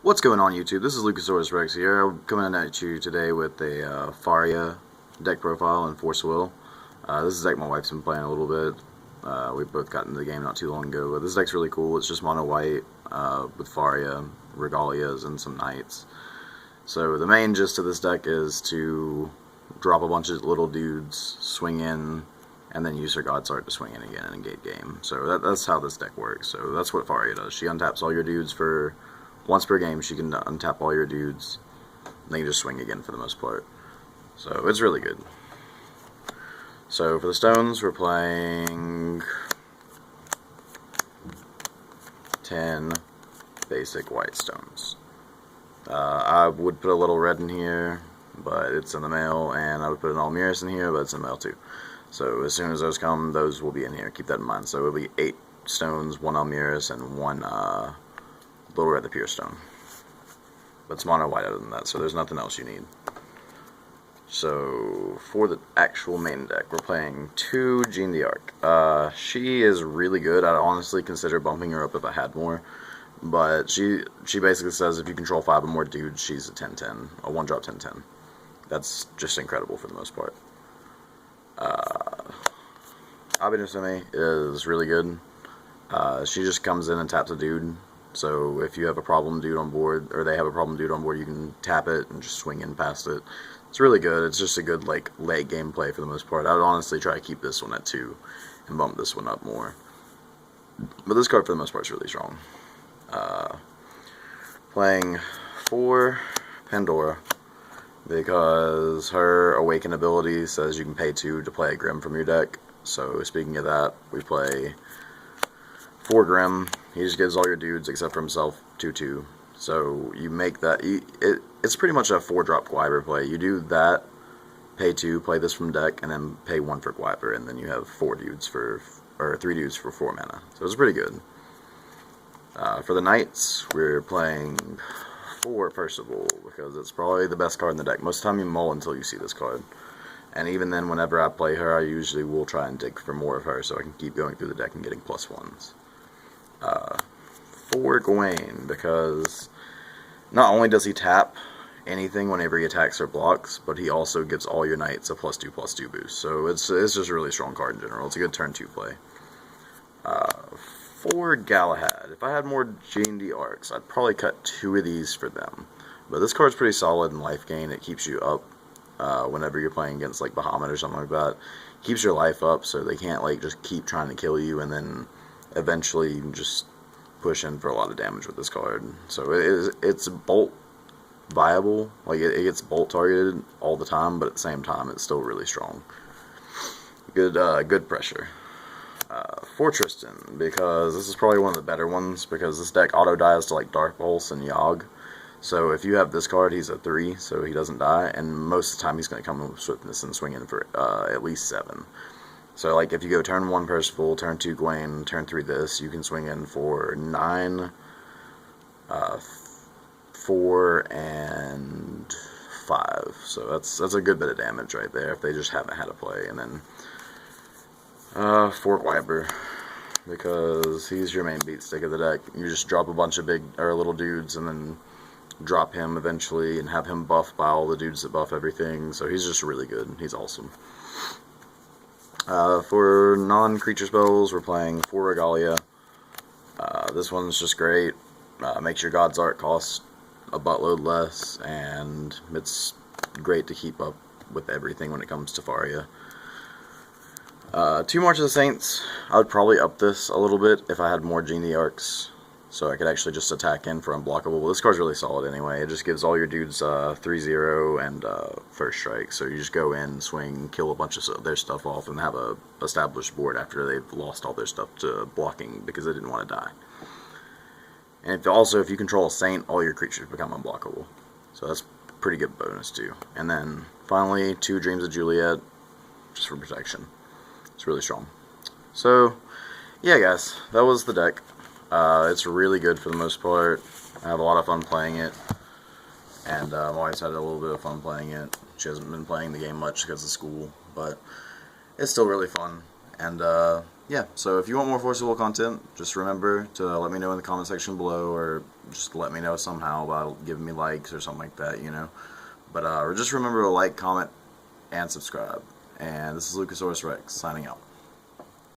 What's going on YouTube? This is Lucasaurus Rex here. I'm coming at you today with a Faria deck profile and Force Will. This is a deck my wife's been playing a little bit. We both got into the game not too long ago, but this deck's really cool. It's just mono white with Faria, Regalias, and some Knights. So the main gist of this deck is to drop a bunch of little dudes, swing in, and then use her God's Art to swing in again and engage game. So that's how this deck works. So that's what Faria does. She untaps all your dudes for once per game. She can untap all your dudes, and then you just swing again for the most part. So it's really good. So for the stones, we're playing 10 basic white stones. I would put a little red in here, but it's in the mail, and I would put an Almiris in here, but it's in the mail too. So as soon as those come, those will be in here. Keep that in mind. So it'll be 8 stones, 1 Almiris, and 1 Little Red the Pure Stone. But it's mono white other than that, so there's nothing else you need. So for the actual main deck, we're playing 2 Jean d'Arc. She is really good. I'd honestly consider bumping her up if I had more. But she basically says if you control 5 or more dudes, she's a 10-10, a 1-drop 10-10. That's just incredible for the most part. Abinusumi is really good. She just comes in and taps a dude. So if you have a problem dude on board, or they have a problem dude on board, you can tap it and just swing in past it. It's really good. It's just a good like late game play for the most part. I would honestly try to keep this one at 2 and bump this one up more. But this card for the most part is really strong. Playing 4 Pandora because her Awaken ability says you can pay 2 to play a Grim from your deck. So speaking of that, we play 4 Grim. He just gives all your dudes except for himself 2/2. So you make that. It's pretty much a 4-drop Gwyber play. You do that, pay 2, play this from deck, and then pay 1 for Gwyber, and then you have 3 dudes for 4 mana. So it's pretty good. For the Knights, we're playing 4 Percival because it's probably the best card in the deck. Most of the time you mull until you see this card. And even then, whenever I play her, I usually will try and dig for more of her so I can keep going through the deck and getting +1s. 4 Gawain, because not only does he tap anything whenever he attacks or blocks, but he also gives all your Knights a +2/+2 boost. So it's just a really strong card in general. It's a good turn 2 play. 4 Galahad. If I had more Jean d'Arcs, I'd probably cut 2 of these for them. But this card's pretty solid in life gain. It keeps you up whenever you're playing against like Bahamut or something like that. It keeps your life up so they can't like just keep trying to kill you and then eventually you can just push in for a lot of damage with this card. So it's bolt viable, like it gets bolt targeted all the time, but at the same time it's still really strong. Good pressure. 4 Tristan, because this is probably one of the better ones, because this deck auto dies to like Dark Pulse and Yogg. So if you have this card, he's a 3, so he doesn't die, and most of the time he's going to come in with Swiftness and swing in for at least 7. So like if you go turn 1 Percival, turn 2 Gawain, turn 3 this, you can swing in for 9, 4, and 5. So that's a good bit of damage right there if they just haven't had a play. And then 4 Gwyber, because he's your main beat stick of the deck. You just drop a bunch of big or little dudes and then drop him eventually and have him buffed by all the dudes that buff everything. So he's just really good. He's awesome. For non-creature spells, we're playing 4 Regalia. This one's just great. Makes your God's Art cost a buttload less, and it's great to keep up with everything when it comes to Faria. 2 March of the Saints. I would probably up this a little bit if I had more Jean d'Arcs, so I could actually just attack in for unblockable. Well, this card's really solid anyway. It just gives all your dudes 3/0 and first strike. So you just go in, swing, kill a bunch of their stuff off, and have a established board after they've lost all their stuff to blocking because they didn't want to die. And if you control a Saint, all your creatures become unblockable. So that's pretty good bonus too. And then finally 2 Dreams of Juliet, just for protection. It's really strong. So yeah, guys, that was the deck. It's really good for the most part. I have a lot of fun playing it, and I've always had a little bit of fun playing it. She hasn't been playing the game much because of school, but it's still really fun. And yeah, so if you want more Forcible content, just remember to let me know in the comment section below, or just let me know somehow by giving me likes or something like that, you know. But just remember to like, comment, and subscribe. And this is Luchasaurus Rex, signing out.